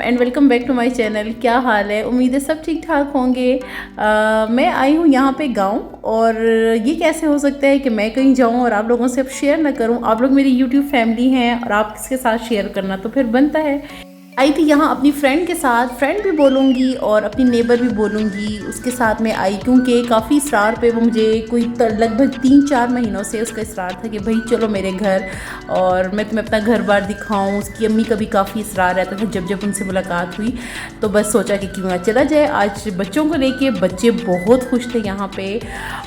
And welcome back to my channel. क्या हाल है? उम्मीद है सब ठीक ठाक होंगे। मैं आई हूँ यहाँ पे गांव, और ये कैसे हो सकता है कि मैं कहीं जाऊँ और आप लोगों से अब शेयर ना करूँ। आप लोग मेरी यूट्यूब फैमिली हैं और आप किसके साथ शेयर करना तो फिर बनता है। आई थी यहाँ अपनी फ्रेंड के साथ, फ्रेंड भी बोलूँगी और अपनी नेबर भी बोलूँगी, उसके साथ में आई क्योंकि काफ़ी इसरार पे वो मुझे लगभग 3-4 महीनों से उसका इसरार था कि भाई चलो मेरे घर और मैं तुम्हें अपना घर बार दिखाऊं। उसकी अम्मी का भी काफ़ी इसरार रहता था। जब जब उनसे मुलाकात हुई तो बस सोचा कि क्यों ना चला जाए। आज बच्चों को लेके बच्चे बहुत खुश थे यहाँ पे,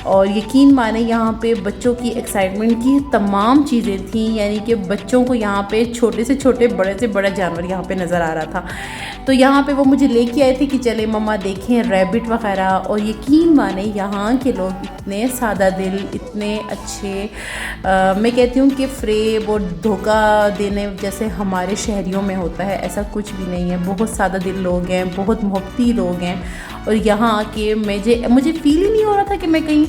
और यकीन माने यहाँ पे बच्चों की एक्साइटमेंट की तमाम चीज़ें थी। यानी कि बच्चों को यहाँ पे छोटे से छोटे बड़े से बड़ा जानवर यहाँ पे नज़र आ रहा था। तो यहाँ पे वो मुझे लेके आए थे कि चले मम्मा देखें रैबिट वगैरह। और यकीन माने यहाँ के लोग इतने सादा दिल, इतने अच्छे, मैं कहती हूँ कि फ्रेब और धोखा देने जैसे हमारे शहरियों में होता है ऐसा कुछ भी नहीं है। बहुत सादा दिल लोग हैं, बहुत मोहब्बती लोग हैं। और यहाँ आके मुझे फील ही नहीं हो रहा था कि मैं कहीं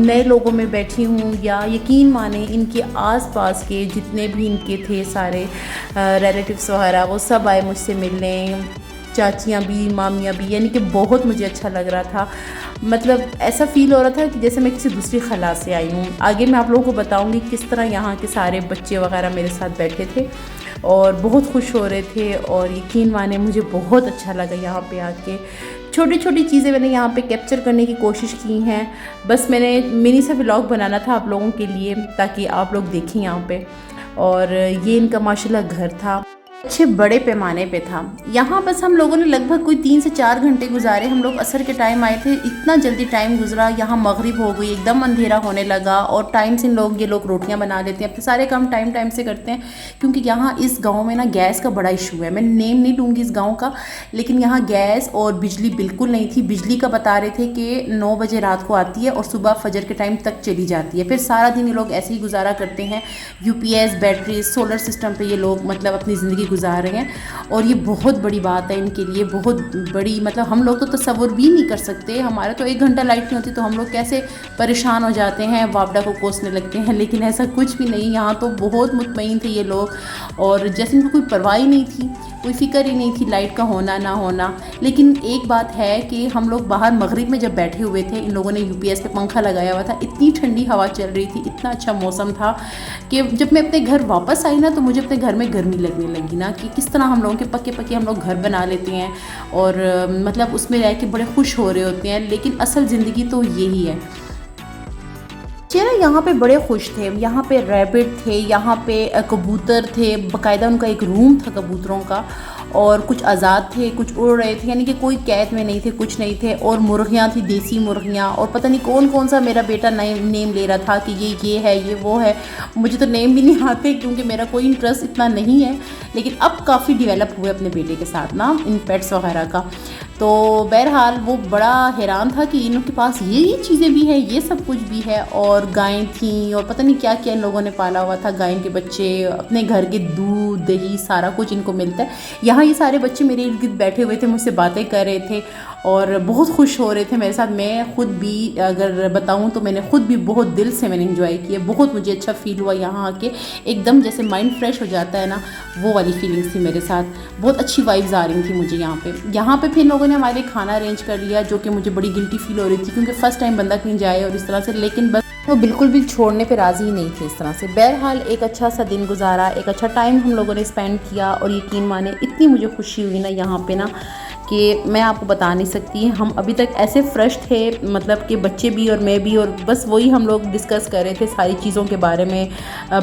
नए लोगों में बैठी हूँ। या यकीन माने इनके आसपास के जितने भी इनके थे सारे रिलेटिव्स वगैरह वो सब आए मुझसे मिलने, चाचियाँ भी, मामियाँ भी। यानी कि बहुत मुझे अच्छा लग रहा था। मतलब ऐसा फ़ील हो रहा था कि जैसे मैं किसी दूसरी खला से आई हूँ। आगे मैं आप लोगों को बताऊँगी किस तरह यहाँ के सारे बच्चे वगैरह मेरे साथ बैठे थे और बहुत खुश हो रहे थे। और यकीन माने मुझे बहुत अच्छा लगा यहाँ पे आके। छोटी छोटी चीज़ें मैंने यहाँ पे कैप्चर करने की कोशिश की हैं। बस मैंने मिनी सा व्लॉग बनाना था आप लोगों के लिए ताकि आप लोग देखें यहाँ पे। और ये इनका माशाल्लाह घर था, अच्छे बड़े पैमाने पे था। यहाँ बस हम लोगों ने लगभग कोई 3 से 4 घंटे गुजारे। हम लोग असर के टाइम आए थे, इतना जल्दी टाइम गुजरा। यहाँ मगरिब हो गई, एकदम अंधेरा होने लगा। और टाइम से ये लोग रोटियाँ बना लेते हैं, अपने सारे काम टाइम से करते हैं। क्योंकि यहाँ इस गाँव में ना गैस का बड़ा इशू है। मैं नेम नहीं लूँगी इस गाँव का, लेकिन यहाँ गैस और बिजली बिल्कुल नहीं थी। बिजली का बता रहे थे कि 9 बजे रात को आती है और सुबह फजर के टाइम तक चली जाती है। फिर सारा दिन ये लोग ऐसे ही गुजारा करते हैं। UPS, बैटरी, सोलर सिस्टम पे ये लोग मतलब अपनी ज़िंदगी गुजार रहे हैं। और ये बहुत बड़ी बात है इनके लिए, बहुत बड़ी। मतलब हम लोग तो तसव्वुर भी नहीं कर सकते। हमारा तो 1 घंटा लाइट नहीं होती तो हम लोग कैसे परेशान हो जाते हैं, वापडा को कोसने लगते हैं। लेकिन ऐसा कुछ भी नहीं, यहाँ तो बहुत मुतमईन थे ये लोग। और जैसे इनको कोई परवाह ही नहीं थी, कोई फ़िक्र ही नहीं थी लाइट का होना ना होना। लेकिन एक बात है कि हम लोग बाहर मगरिब में जब बैठे हुए थे, इन लोगों ने UPS पे पंखा लगाया हुआ था, इतनी ठंडी हवा चल रही थी, इतना अच्छा मौसम था कि जब मैं अपने घर वापस आई ना तो मुझे अपने घर में गर्मी लगने लगी ना कि किस तरह हम लोगों के पक्के हम लोग घर बना लेते हैं और मतलब उसमें रह के बड़े खुश हो रहे होते हैं। लेकिन असल ज़िंदगी तो यही है। ना यहाँ पे बड़े खुश थे। यहाँ पे रैबिट थे, यहाँ पे कबूतर थे, बाकायदा उनका एक रूम था कबूतरों का। और कुछ आज़ाद थे, कुछ उड़ रहे थे, यानी कि कोई कैद में नहीं थे, कुछ नहीं थे। और मुर्गियाँ थी, देसी मुर्गियाँ। और पता नहीं कौन सा मेरा बेटा नेम ले रहा था कि ये है, ये वो है। मुझे तो नेम भी नहीं आते क्योंकि मेरा कोई इंटरेस्ट इतना नहीं है। लेकिन अब काफ़ी डेवलप हुए अपने बेटे के साथ ना इन पेट्स वगैरह का। तो बहरहाल वो बड़ा हैरान था कि इनके पास ये चीज़ें भी हैं, ये सब कुछ भी है। और गायें थी और पता नहीं क्या क्या इन लोगों ने पाला हुआ था। गायों के बच्चे, अपने घर के दूध, दही, सारा कुछ इनको मिलता है। यहाँ ये सारे बच्चे मेरे इर्द गिर्द बैठे हुए थे, मुझसे बातें कर रहे थे और बहुत खुश हो रहे थे मेरे साथ। मैं खुद भी अगर बताऊँ तो मैंने खुद भी बहुत दिल से मैंने एंजॉय किया। बहुत मुझे अच्छा फ़ील हुआ यहाँ आके। एकदम जैसे माइंड फ्रेश हो जाता है ना, वो वाली फीलिंग्स थी मेरे साथ। बहुत अच्छी वाइब्स आ रही थी मुझे यहाँ पे। फिर लोगों ने हमारे लिए खाना अरेंज कर लिया, जो कि मुझे बड़ी गिल्टी फील हो रही थी क्योंकि फ़र्स्ट टाइम बंदा कहीं जाए और इस तरह से। लेकिन बस वो बिल्कुल भी छोड़ने पे राज़ी ही नहीं थे इस तरह से। बहरहाल एक अच्छा सा दिन गुजारा, एक अच्छा टाइम हम लोगों ने स्पेंड किया। और यकीन माने इतनी मुझे खुशी हुई ना यहाँ पे ना कि मैं आपको बता नहीं सकती। हम अभी तक ऐसे फ्रेश थे, मतलब कि बच्चे भी और मैं भी, और बस वही हम लोग डिस्कस कर रहे थे सारी चीज़ों के बारे में।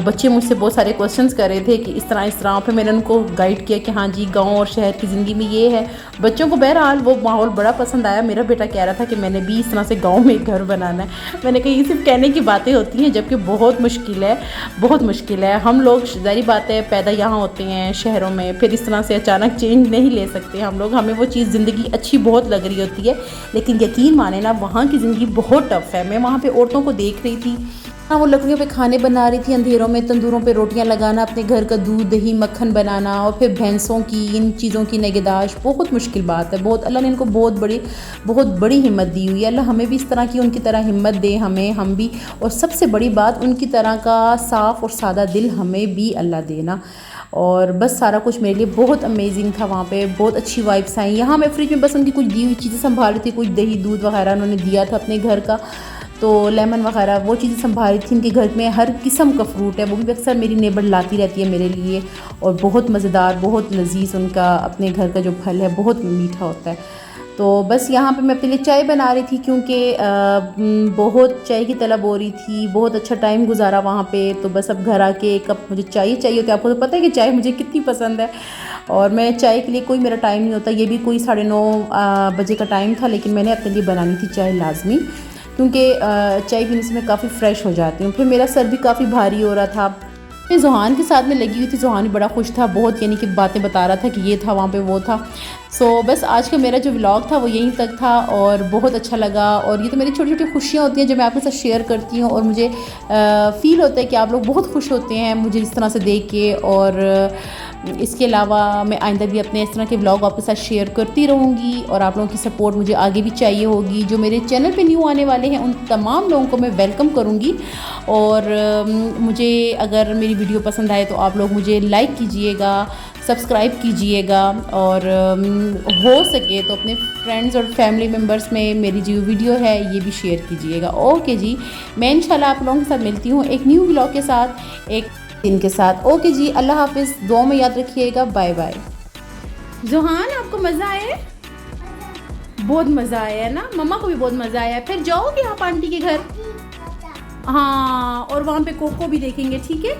बच्चे मुझसे बहुत सारे क्वेश्चंस कर रहे थे कि इस तरह फिर मैंने उनको गाइड किया कि हाँ जी गांव और शहर की ज़िंदगी में ये है। बच्चों को बहरहाल वो माहौल बड़ा पसंद आया। मेरा बेटा कह रहा था कि मैंने भी इस तरह से गाँव में एक घर बनाना है। मैंने कहा ये सिर्फ कहने की बातें होती हैं, जबकि बहुत मुश्किल है, बहुत मुश्किल है। हम लोग ज़ाहिर बात है पैदा यहाँ होते हैं शहरों में, फिर इस तरह से अचानक चेंज नहीं ले सकते हम लोग। हमें वो चीज़ ज़िंदगी अच्छी बहुत लग रही होती है, लेकिन यकीन माने ना वहाँ की ज़िंदगी बहुत टफ है। मैं वहाँ पे औरतों को देख रही थी, हाँ वो लकड़ियों पे खाने बना रही थी, अंधेरों में तंदूरों पे रोटियां लगाना, अपने घर का दूध, दही, मक्खन बनाना, और फिर भैंसों की, इन चीज़ों की निगहदाश्त बहुत मुश्किल बात है। बहुत अल्लाह ने इनको बहुत बड़ी हिम्मत दी हुई है। अल्लाह हमें भी इस तरह की उनकी तरह हिम्मत दे, हम भी, और सबसे बड़ी बात उनकी तरह का साफ़ और सादा दिल हमें भी अल्लाह देना। और बस सारा कुछ मेरे लिए बहुत अमेजिंग था वहाँ पे, बहुत अच्छी वाइब्स आई। यहाँ मैं फ्रिज में बस उनकी कुछ दी हुई चीज़ें संभाल रही थी, कुछ दही दूध वगैरह उन्होंने दिया था अपने घर का, तो लेमन वगैरह वो चीज़ें संभाल रही थी। इनके घर में हर किस्म का फ्रूट है, वो भी अक्सर मेरी नेबर लाती रहती है मेरे लिए, और बहुत मज़ेदार, बहुत लजीज उनका अपने घर का जो फल है बहुत मीठा होता है। तो बस यहाँ पे मैं अपने लिए चाय बना रही थी, क्योंकि बहुत चाय की तलब हो रही थी, बहुत अच्छा टाइम गुजारा वहाँ पे। तो बस अब घर आके एक कप मुझे चाय चाहिए होती है, आपको तो पता है कि चाय मुझे कितनी पसंद है, और मैं चाय के लिए कोई मेरा टाइम नहीं होता। ये भी कोई 9:30 बजे का टाइम था, लेकिन मैंने अपने लिए बनानी थी चाय लाजमी, क्योंकि चाय पीने से मैं काफ़ी फ़्रेश हो जाती हूँ। फिर मेरा सर भी काफ़ी भारी हो रहा था, मैं ज़ुहान के साथ में लगी हुई थी, ज़ुहान भी बड़ा खुश था बहुत, यानी कि बातें बता रहा था कि ये था वहाँ पे वो था। सो बस आज का मेरा जो व्लॉग था वो यहीं तक था, और बहुत अच्छा लगा। और ये तो मेरी छोटी छोटी खुशियाँ होती हैं जो मैं आपके साथ शेयर करती हूँ, और मुझे फ़ील होता है कि आप लोग बहुत खुश होते हैं मुझे इस तरह से देख के। और इसके अलावा मैं आइंदा भी अपने इस तरह के व्लॉग आपके साथ शेयर करती रहूँगी, और आप लोगों की सपोर्ट मुझे आगे भी चाहिए होगी। जो मेरे चैनल पे न्यू आने वाले हैं उन तमाम लोगों को मैं वेलकम करूँगी, और मुझे अगर मेरी वीडियो पसंद आए तो आप लोग मुझे लाइक कीजिएगा, सब्सक्राइब कीजिएगा, और हो सके तो अपने फ्रेंड्स और फैमिली मेम्बर्स में मेरी जो वीडियो है ये भी शेयर कीजिएगा। ओके जी, मैं इंशाल्लाह आप लोगों के साथ मिलती हूँ एक न्यू व्लॉग के साथ, एक दिन के साथ। ओके जी, अल्लाह हाफिज़, दुआ में याद रखिएगा, बाय बाय। ज़ुहान, आपको मज़ा आया? बहुत मज़ा आया है ना, मम्मा को भी बहुत मज़ा आया। फिर जाओगे आप आंटी के घर? हाँ, और वहाँ पे कोको भी देखेंगे, ठीक है?